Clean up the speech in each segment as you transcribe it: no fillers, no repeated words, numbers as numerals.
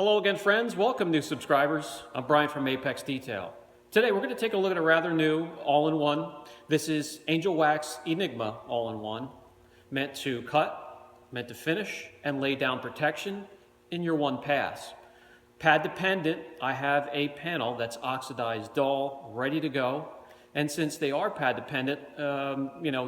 Hello again, friends. Welcome, new subscribers. I'm Brian from Apex Detail. Today we're going to take a look at a rather new all-in-one. This is Angelwax Enigma all-in-one, meant to cut, meant to finish, and lay down protection in your one pass. Pad dependent, I have a panel that's oxidized dull, ready to go. And since they are pad dependent,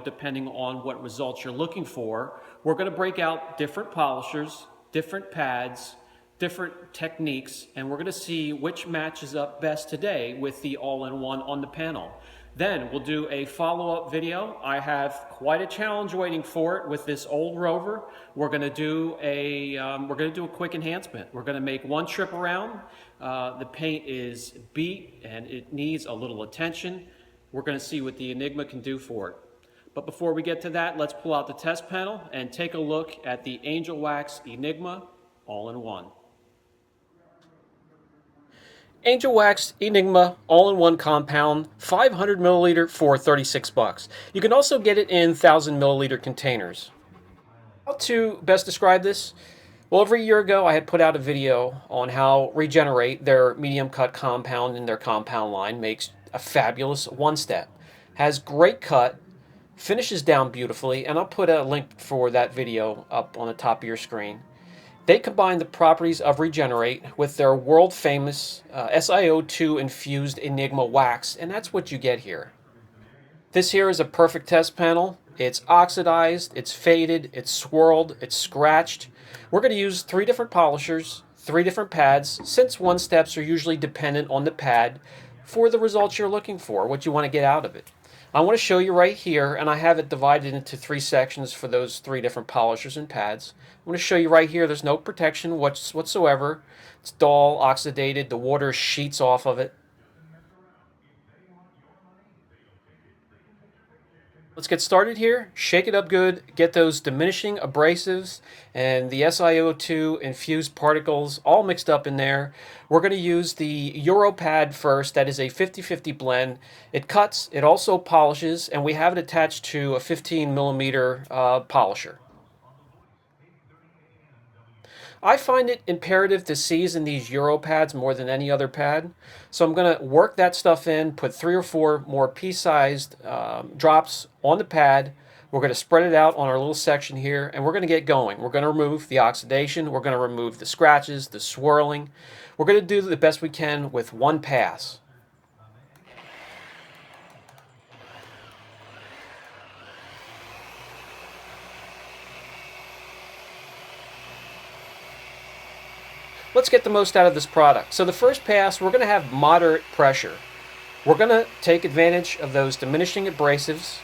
depending on what results you're looking for, we're going to break out different polishers, different pads, different techniques, and we're going to see which matches up best today with the all-in-one on the panel. Then we'll do a follow-up video. I have quite a challenge waiting for it with this old rover. We're going to do a quick enhancement. We're going to make one trip around. The paint is beat and it needs a little attention. We're going to see what the Enigma can do for it. But before we get to that, let's pull out the test panel and take a look at the Angelwax Enigma all-in-one. Angelwax Enigma all-in-one compound, 500 milliliter for $36. You can also get it in 1,000 milliliter containers. How to best describe this? Well, over a year ago, I had put out a video on how Regenerate, their medium cut compound in their compound line, makes a fabulous one-step. Has great cut, finishes down beautifully, and I'll put a link for that video up on the top of your screen. They combine the properties of Regenerate with their world-famous SiO2 infused Enigma wax, and that's what you get here. This here is a perfect test panel. It's oxidized, it's faded, it's swirled, it's scratched. We're going to use 3 different polishers, 3 different pads, since one-steps are usually dependent on the pad for the results you're looking for, what you want to get out of it. I want to show you right here, and I have it divided into 3 sections for those 3 different polishers and pads. I'm going to show you right here, there's no protection whatsoever. It's dull, oxidated, the water sheets off of it. Let's get started here. Shake it up good, get those diminishing abrasives and the SiO2 infused particles all mixed up in there. We're going to use the Euro pad first. That is a 50-50 blend. It cuts, it also polishes, and we have it attached to a 15 millimeter polisher. I find it imperative to season these Euro pads more than any other pad. So I'm going to work that stuff in, put 3 or 4 more pea-sized drops on the pad. We're going to spread it out on our little section here, and we're going to get going. We're going to remove the oxidation. We're going to remove the scratches, the swirling. We're going to do the best we can with one pass. Let's get the most out of this product. So the first pass, we're going to have moderate pressure. We're going to take advantage of those diminishing abrasives.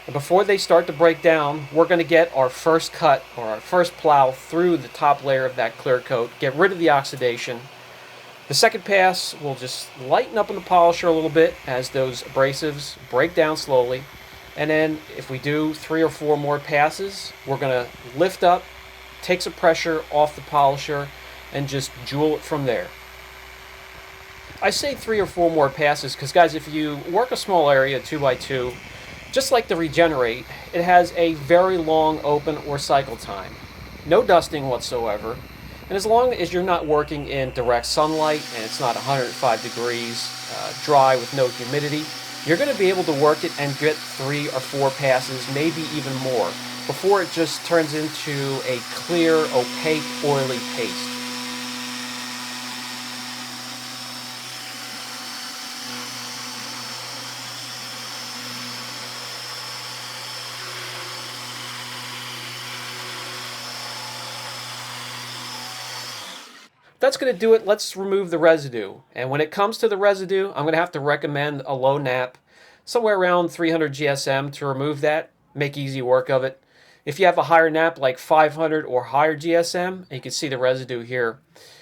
And before they start to break down, we're going to get our first cut or our first plow through the top layer of that clear coat, get rid of the oxidation. The second pass, we'll just lighten up on the polisher a little bit as those abrasives break down slowly. And then if we do 3 or 4 more passes, we're going to lift up, take some pressure off the polisher, and just jewel it from there. I say 3 or 4 more passes because, guys, if you work a small area 2x2, just like the Regenerate, it has a very long open or cycle time. No dusting whatsoever. And as long as you're not working in direct sunlight and it's not 105 degrees, dry with no humidity, you're going to be able to work it and get 3 or 4 passes, maybe even more, before it just turns into a clear, opaque, oily paste. That's going to do it. Let's remove the residue. And when it comes to the residue, I'm going to have to recommend a low nap, somewhere around 300 GSM to remove that, make easy work of it. If you have a higher nap like 500 or higher GSM, you can see the residue here,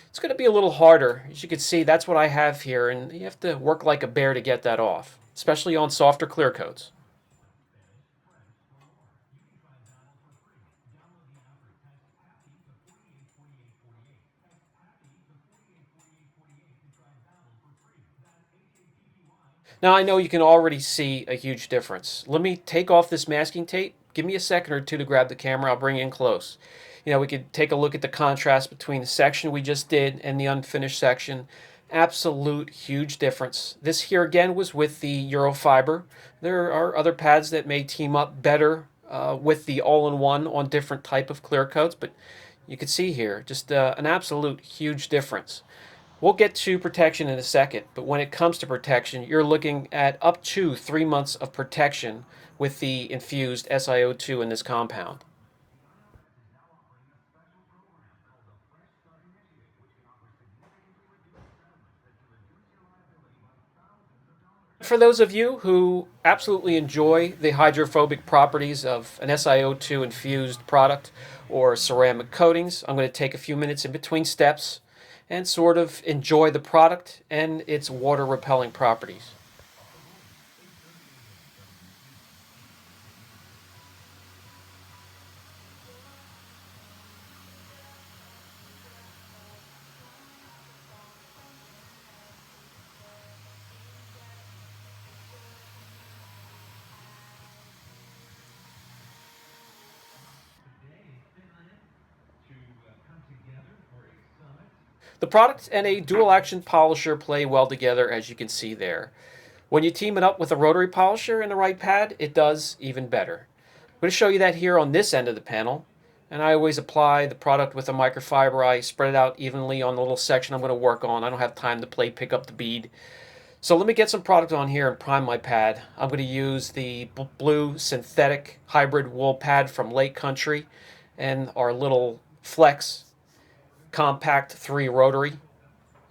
it's going to be a little harder. As you can see, that's what I have here, and you have to work like a bear to get that off, especially on softer clear coats. Now I know you can already see a huge difference. Let me take off this masking tape. Give me a second or two to grab the camera. I'll bring you in close. We could take a look at the contrast between the section we just did and the unfinished section. Absolute huge difference. This here again was with the Eurofiber. There are other pads that may team up better with the all-in-one on different type of clear coats, but you can see here just an absolute huge difference. We'll get to protection in a second, but when it comes to protection, you're looking at up to 3 months of protection with the infused SiO2 in this compound. For those of you who absolutely enjoy the hydrophobic properties of an SiO2 infused product or ceramic coatings, I'm going to take a few minutes in between steps and sort of enjoy the product and its water repelling properties. The product and a dual action polisher play well together, as you can see there. When you team it up with a rotary polisher and the right pad, it does even better. I'm going to show you that here on this end of the panel. And I always apply the product with a microfiber. I spread it out evenly on the little section I'm going to work on. I don't have time to pick up the bead. So let me get some product on here and prime my pad. I'm going to use the blue synthetic hybrid wool pad from Lake Country and our little Flex Compact 3 rotary.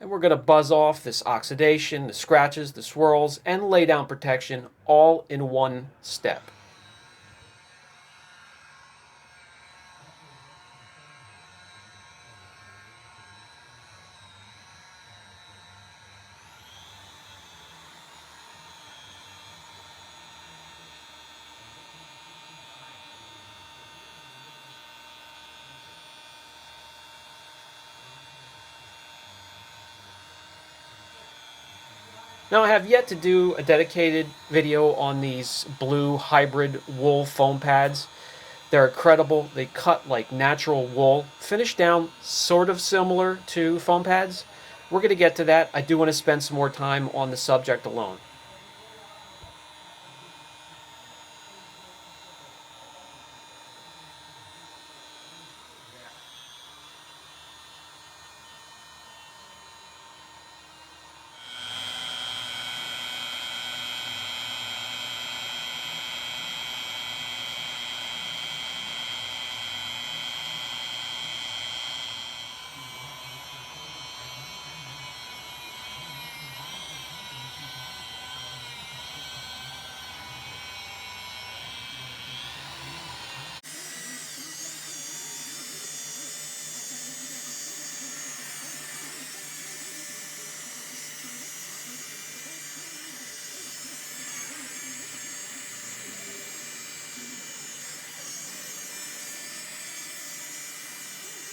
And we're going to buzz off this oxidation, the scratches, the swirls, and lay down protection all in one step. Now, I have yet to do a dedicated video on these blue hybrid wool foam pads. They're incredible. They cut like natural wool. Finish down sort of similar to foam pads. We're going to get to that. I do want to spend some more time on the subject alone.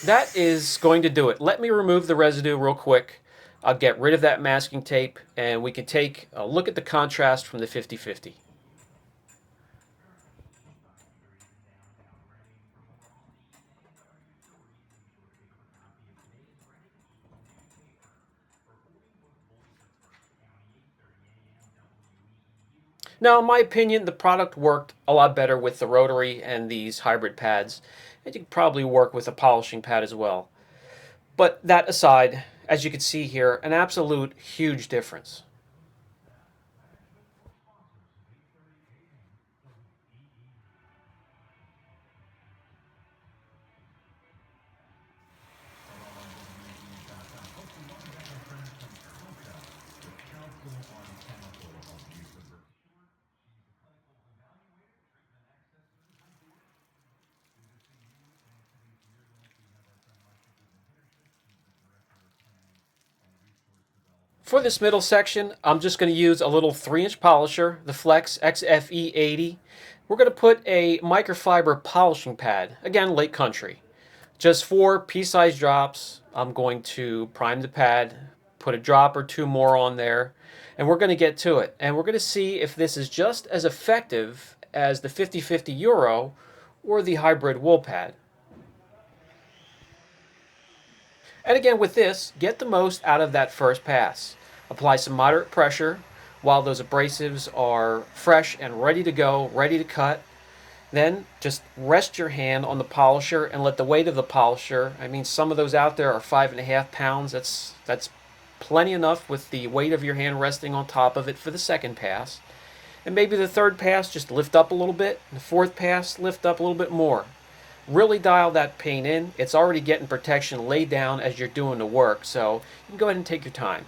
That is going to do it. Let me remove the residue real quick. I'll get rid of that masking tape, and we can take a look at the contrast from the 50/50. Now, in my opinion, the product worked a lot better with the rotary and these hybrid pads. And you could probably work with a polishing pad as well. But that aside, as you can see here, an absolute huge difference. For this middle section, I'm just going to use a little 3-inch polisher, the Flex XFE80. We're going to put a microfiber polishing pad, again, Lake Country. Just 4 pea-sized drops. I'm going to prime the pad, put a drop or 2 more on there, and we're going to get to it. And we're going to see if this is just as effective as the 50/50 Euro or the hybrid wool pad. And again, with this, get the most out of that first pass. Apply some moderate pressure while those abrasives are fresh and ready to go, ready to cut. Then just rest your hand on the polisher and let the weight of the polisher, I mean, some of those out there are 5.5 pounds. That's plenty enough with the weight of your hand resting on top of it for the second pass. And maybe the third pass, just lift up a little bit. And the fourth pass, lift up a little bit more. Really dial that paint in. It's already getting protection laid down as you're doing the work, so you can go ahead and take your time.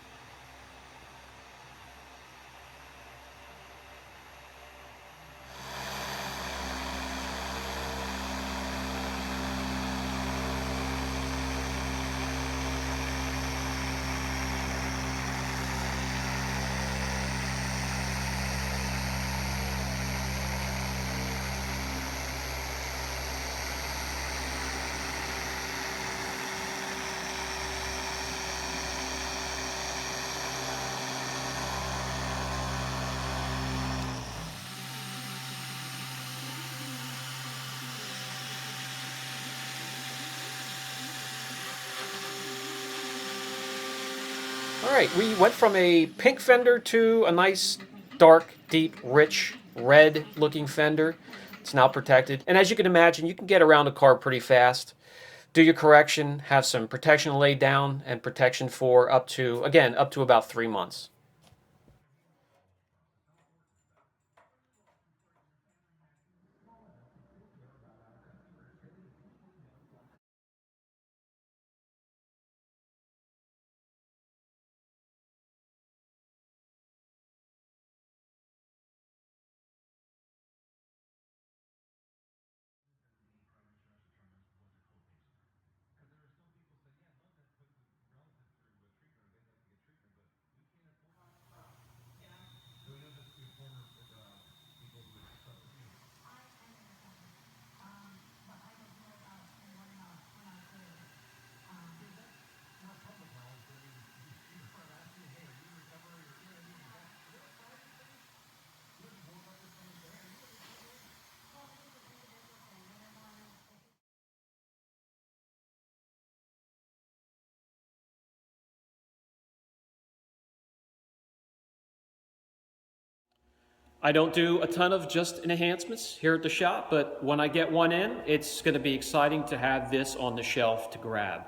All right, we went from a pink fender to a nice, dark, deep, rich, red-looking fender. It's now protected. And as you can imagine, you can get around a car pretty fast. Do your correction, have some protection laid down, and protection for up to, again, up to about 3 months. I don't do a ton of just enhancements here at the shop, but when I get one in, it's going to be exciting to have this on the shelf to grab.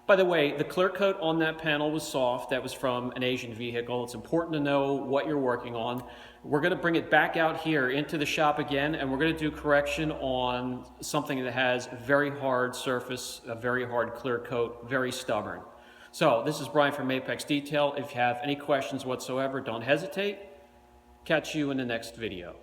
By the way, the clear coat on that panel was soft. That was from an Asian vehicle. It's important to know what you're working on. We're going to bring it back out here into the shop again, and we're going to do correction on something that has very hard surface, a very hard clear coat, very stubborn. So this is Brian from Apex Detail. If you have any questions whatsoever, don't hesitate. Catch you in the next video.